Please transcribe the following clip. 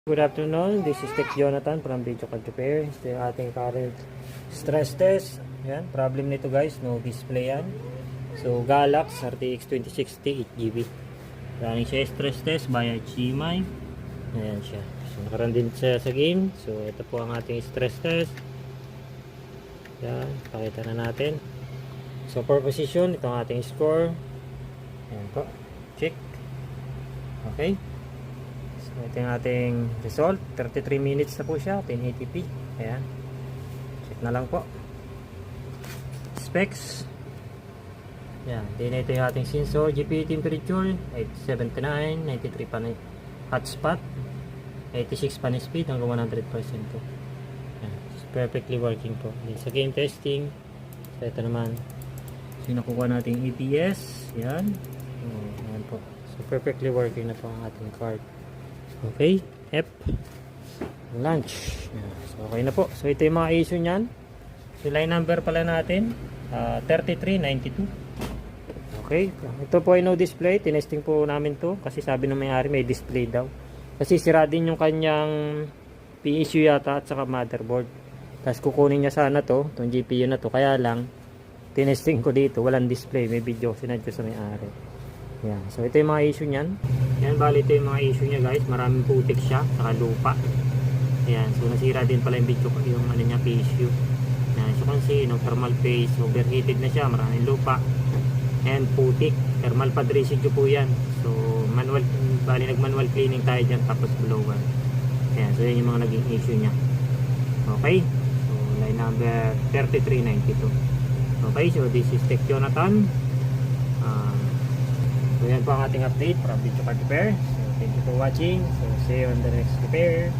Good afternoon, this is Tech Jonathan from Video Card Repair. Ito yung ating current stress test. Yan, problem nito guys, no display yan. So Galax RTX 2060 8GB. Running siya stress test via HDMI. Ayan siya. So nakaroon din siya sa game. So ito po ang ating stress test. Yan, pakita na natin. So for position, ito ang ating score. Ayan po, check. Okay. Ito yung ating result, 33 minutes na po siya, 1080p. Ayan, check na lang po. Specs. Ayan, din ito yung ating sensor, GPU temperature 879, 93 pan hotspot, 86 pan speed hanggang 100% po. Ayan, it's perfectly working po. Then, sa game testing, so ito naman, so nakuha natin EPS. Ayan, ayan po. So perfectly working na po ang ating card. Okay, F launch. So okay na po. So ito yung mga issue niyan. So line number pala natin 3392. Okay, ito po ay no display. Tinesting po namin to kasi sabi ng may-ari may display daw. Kasi sira din yung kanyang PSU yata at saka motherboard. Tapos kukunin niya sana to, itong GPU na to. Kaya lang tinesting ko dito, walang display. May video sinad ko sa may-ari. Yan. So ito yung mga issue niyan. Yan, bali ito yung mga issue niya guys. Maraming putik siya, saka lupa. Ayan, so nasira din pala yung video, yung ano niya, PSU. Yan, so kasi no, thermal paste, overheated na siya, maraming lupa. And putik, thermal pad residue po yan. So manual, bali nag-manual cleaning tayo dyan, tapos blower. Ayan, so yan yung mga naging issue niya. Okay, so line number 3392. Okay, so this is Tech Jonathan. So yan po ang ating update from Video Card Repair. So thank you for watching. So see you on the next repair.